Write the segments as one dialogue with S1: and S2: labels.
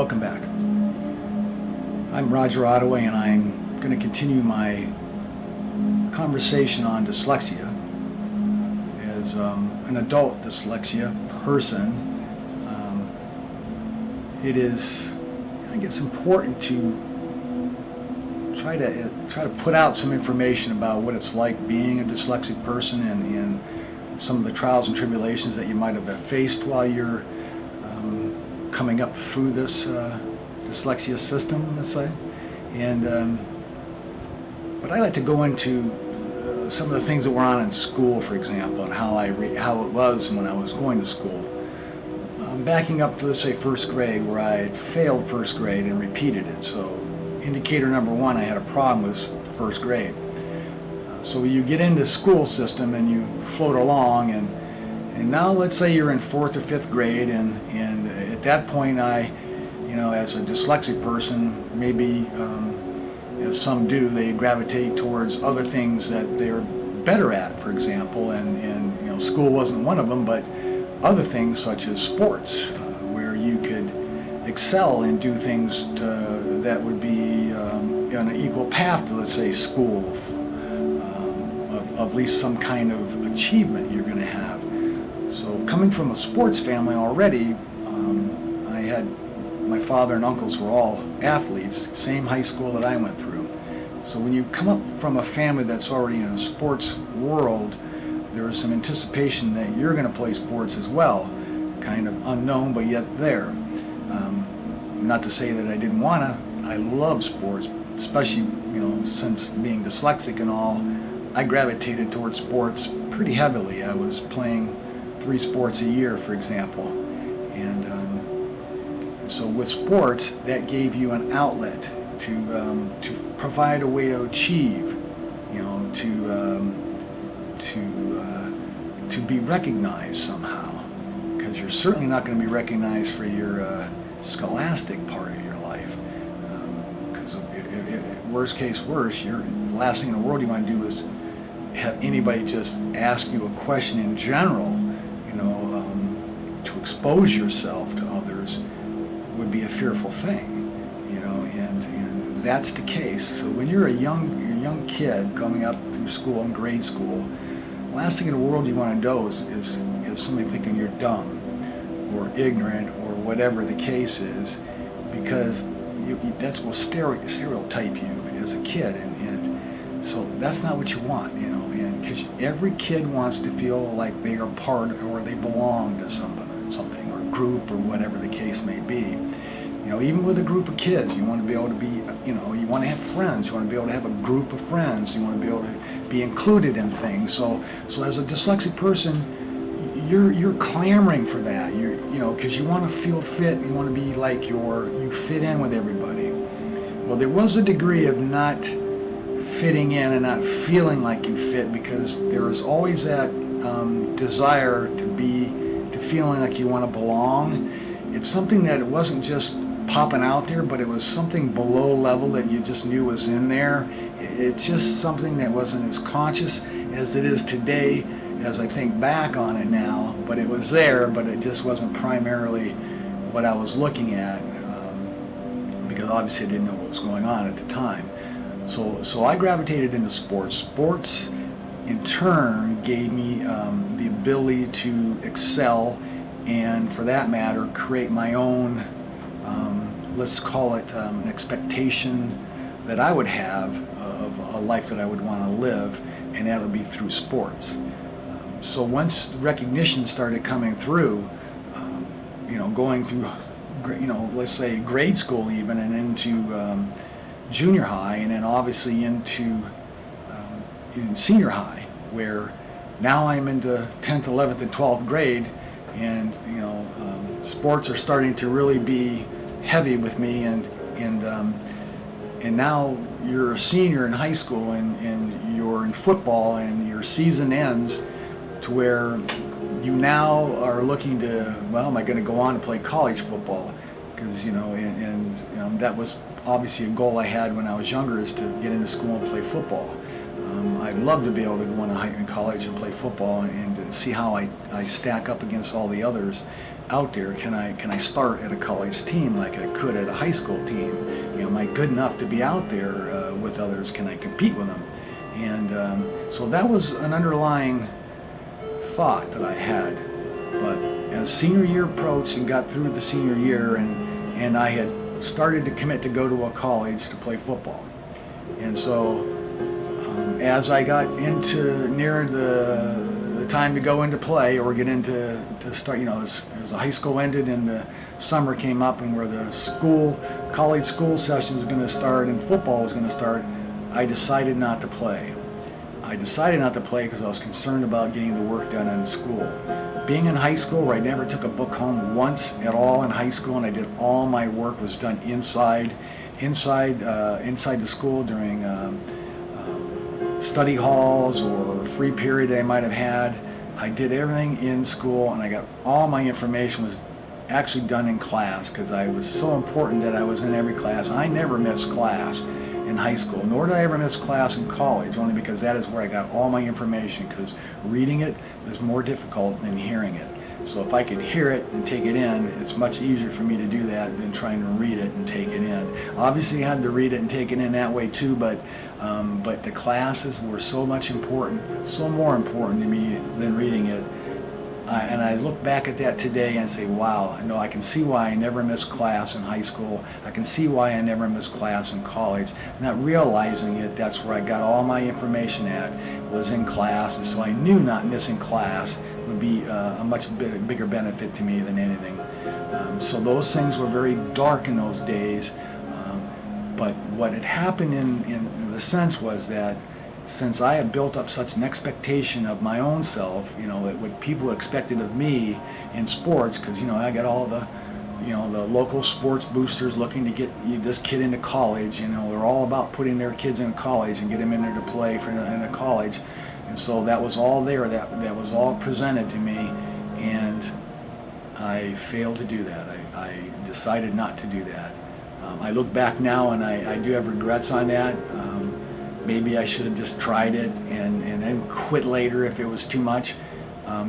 S1: Welcome back. I'm Roger Ottaway, and I'm going to continue my conversation on dyslexia. As an adult dyslexia person, it is, I guess, important to try to put out some information about what it's like being a dyslexic person and some of the trials and tribulations that you might have faced while you're coming up through this dyslexia system, let's say. And but I like to go into some of the things that were on in school, for example, and how it was when I was going to school. Backing up to, let's say, first grade, where I had failed first grade and repeated it. So indicator number one I had a problem was first grade. So you get into school system and you float along, and now let's say you're in fourth or fifth grade, and at that point as a dyslexic person, maybe as some do, they gravitate towards other things that they're better at, for example, and school wasn't one of them, but other things such as sports, where you could excel and do things that would be on an equal path to, let's say, school, of at least some kind of achievement you're going to have. So coming from a sports family already, I had my father and uncles were all athletes, same high school that I went through. So when you come up from a family that's already in a sports world, there is some anticipation that you're going to play sports as well, kind of unknown but yet there. Not to say that I didn't want to. I love sports, especially since being dyslexic and all. I gravitated towards sports pretty heavily. I was playing 3 sports a year, for example, and so with sports, that gave you an outlet to provide a way to achieve, to be recognized somehow, because you're certainly not going to be recognized for your scholastic part of your life. Because worst case worse, the last thing in the world you want to do is have anybody just ask you a question in general. To expose yourself to others would be a fearful thing, and that's the case. So when you're a young kid coming up through school in grade school, the last thing in the world you want to do is somebody thinking you're dumb or ignorant or whatever the case is, because that's will stereotype you as a kid, and so that's not what you want, and because every kid wants to feel like they are part or they belong to something or group or whatever the case may be. Even with a group of kids, you want to be able to be, you want to have friends, you want to be able to have a group of friends, you want to be able to be included in things. So as a dyslexic person, you're clamoring for that. Because you want to feel fit, you want to be like you fit in with everybody. Well, there was a degree of not fitting in and not feeling like you fit, because there is always that desire to feeling like you want to belong. It's something that it wasn't just popping out there, but it was something below level that you just knew was in there. It's just something that wasn't as conscious as it is today, as I think back on it now, but it was there, but it just wasn't primarily what I was looking at, because obviously I didn't know what was going on at the time. So I gravitated into sports. Sports, in turn, gave me the ability to excel, and for that matter, create my own, let's call it an expectation that I would have of a life that I would want to live, and that would be through sports. So once recognition started coming through, going through, let's say grade school even, and into junior high, and then obviously into in senior high, where now I'm into 10th, 11th, and 12th grade, and sports are starting to really be heavy with me, and now you're a senior in high school, and you're in football, and your season ends to where you now are looking to, well, am I going to go on to play college football? Because that was obviously a goal I had when I was younger, is to get into school and play football. I'd love to be able to go in college and play football and to see how I stack up against all the others out there. Can I start at a college team like I could at a high school team? You know, am I good enough to be out there with others? Can I compete with them? And so that was an underlying thought that I had. But as senior year approached and got through the senior year, and I had started to commit to go to a college to play football. And so as I got into near the time to go into play or get into to start, you know, as the high school ended and the summer came up and where the college school session was going to start and football was going to start, I decided not to play. I decided not to play because I was concerned about getting the work done in school. Being in high school, where I never took a book home once at all in high school, and I did all my work was done inside the school during study halls or free period I might have had. I did everything in school, and I got all my information was actually done in class because I was so important that I was in every class. I never missed class in high school, nor did I ever miss class in college, only because that is where I got all my information, because reading it is more difficult than hearing it. So if I could hear it and take it in, it's much easier for me to do that than trying to read it and take it in. Obviously I had to read it and take it in that way too, but the classes were so much important, so more important to me than reading it. And I look back at that today and say, wow, I can see why I never missed class in high school. I can see why I never missed class in college. Not realizing it, that's where I got all my information at, was in class. And so I knew not missing class would be a much bigger benefit to me than anything. So those things were very dark in those days. But what had happened in the sense was that since I had built up such an expectation of my own self, what people expected of me in sports, because I got all the local sports boosters looking to get this kid into college. They're all about putting their kids in college and get them in there to play in a college, and so that was all there. That was all presented to me, and I failed to do that. I decided not to do that. I look back now and I do have regrets on that. Maybe I should have just tried it and then quit later if it was too much,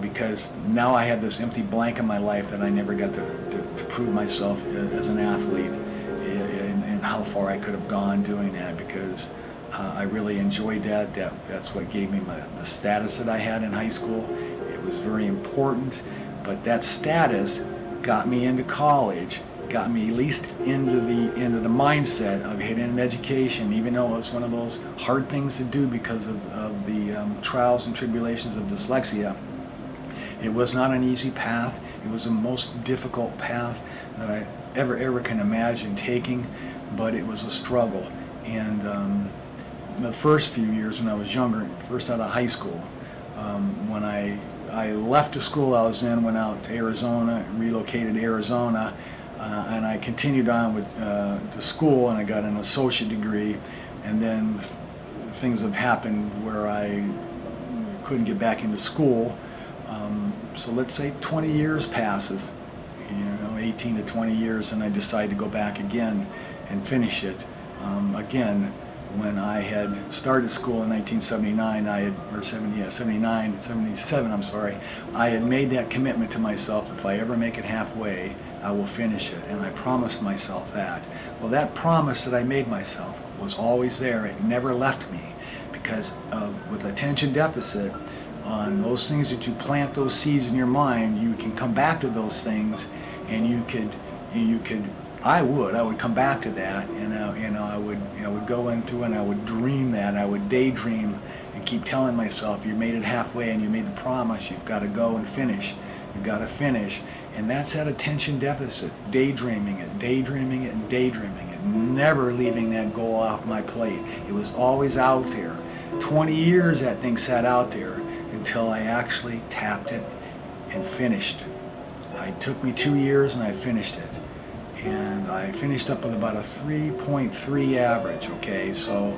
S1: because now I have this empty blank in my life that I never got to prove myself as an athlete and how far I could have gone doing that, because I really enjoyed that. That's what gave me the status that I had in high school. It was very important, but that status got me into college, got me at least into the mindset of getting an education, even though it was one of those hard things to do because of the trials and tribulations of dyslexia. It was not an easy path. It was the most difficult path that I ever can imagine taking, but it was a struggle. And the first few years when I was younger, first out of high school, when I left the school I was in, went out to Arizona, relocated to Arizona, and I continued on to school, and I got an associate degree, and then things have happened where I couldn't get back into school. So let's say 20 years passes, 18 to 20 years, and I decide to go back again and finish it. Again, when I had started school in 1979, 77, I'm sorry, I had made that commitment to myself: if I ever make it halfway, I will finish it, and I promised myself that. Well, that promise that I made myself was always there. It never left me, because with attention deficit, on those things that you plant those seeds in your mind, you can come back to those things, and I would come back to that, and I would go into and I would dream that, I would daydream and keep telling myself, you made it halfway and you made the promise, you've got to go and finish. You've got to finish. And that's that attention deficit, daydreaming it, and daydreaming it, never leaving that goal off my plate. It was always out there. 20 years that thing sat out there until I actually tapped it and finished. It took me 2 years and I finished it. And I finished up with about a 3.3 average, okay? So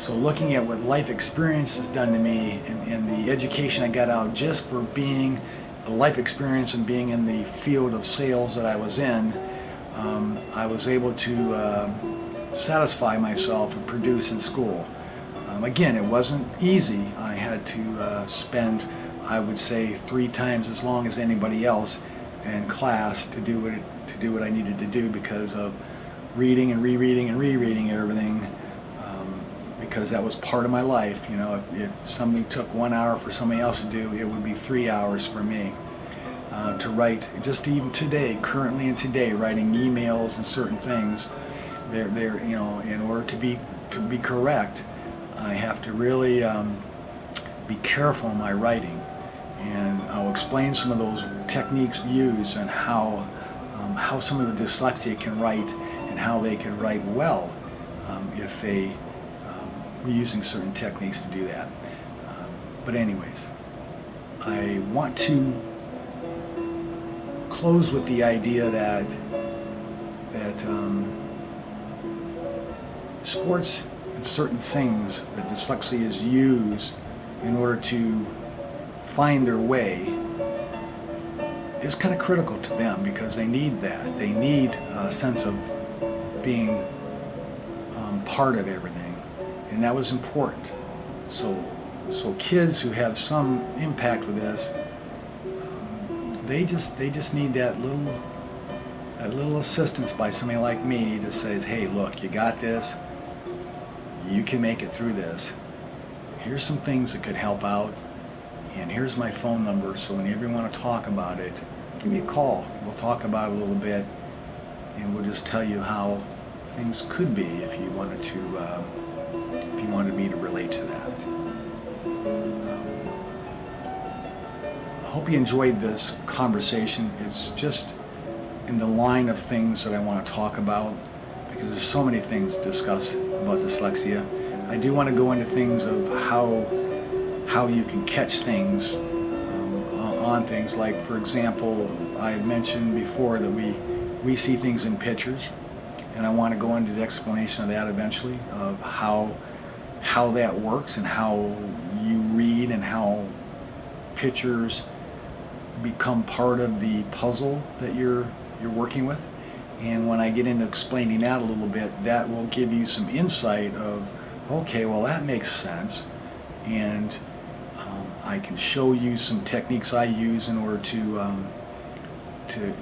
S1: looking at what life experience has done to me, and the education I got out just for being a life experience and being in the field of sales that I was in, I was able to satisfy myself and produce in school. Again, it wasn't easy. I had to spend, I would say, 3 times as long as anybody else in class to do what I needed to do because of reading and rereading and rereading everything. Because that was part of my life. You know, if something took 1 hour for somebody else to do, it would be 3 hours for me. To write, just even today, currently and today, writing emails and certain things, they're you know, in order to be correct, I have to really be careful in my writing, and I'll explain some of those techniques used and how some of the dyslexia can write and how they can write well if they were using certain techniques to do that. But anyways, I want to close with the idea that sports and certain things that dyslexias use in order to find their way is kind of critical to them, because they need that. They need a sense of being part of everything, and that was important. So kids who have some impact with this, they just need that little assistance by somebody like me that says, hey, look, you got this, you can make it through this, here's some things that could help out, and here's my phone number, so whenever you want to talk about it, give me a call. We'll talk about it a little bit, and we'll just tell you how things could be if you wanted me to relate to that. I hope you enjoyed this conversation. It's just in the line of things that I want to talk about, because there's so many things to discuss about dyslexia. I do want to go into things of how you can catch things on things. Like, for example, I had mentioned before that we see things in pictures, and I want to go into the explanation of that eventually, of how that works and how you read and how pictures become part of the puzzle that you're working with. And when I get into explaining that a little bit, that will give you some insight of, okay, well, that makes sense, and I can show you some techniques I use in order to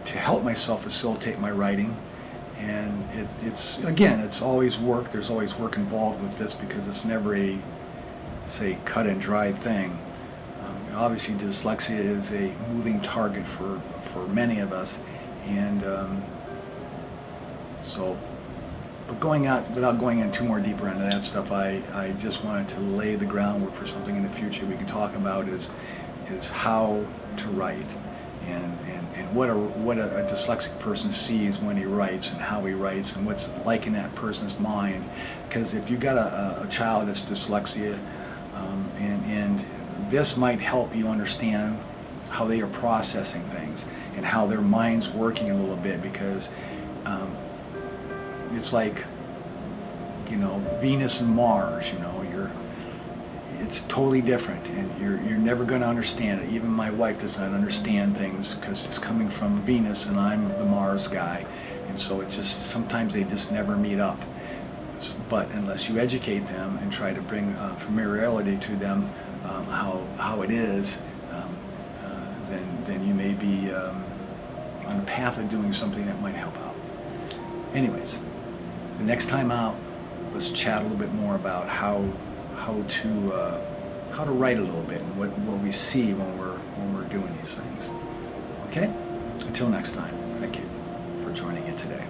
S1: help myself facilitate my writing. And it's always work. There's always work involved with this, because it's never a, say, cut and dried thing. Obviously, dyslexia is a moving target for many of us, and but without going in too more deeper into that stuff, I just wanted to lay the groundwork for something in the future we can talk about, is how to write, and what a dyslexic person sees when he writes, and how he writes, and what's like in that person's mind. Because if you got a child that's dyslexia, and this might help you understand how they are processing things and how their mind's working a little bit, because it's like, you know, Venus and Mars, you know, it's totally different, and you're never going to understand it. Even my wife does not understand things, because it's coming from Venus and I'm the Mars guy, and so it's just, sometimes they just never meet up. But unless you educate them and try to bring familiarity to them, how it is, then you may be on a path of doing something that might help out. Anyways, the next time out, let's chat a little bit more about how to write a little bit, and what we see when we're doing these things. Okay? Until next time, thank you for joining in today.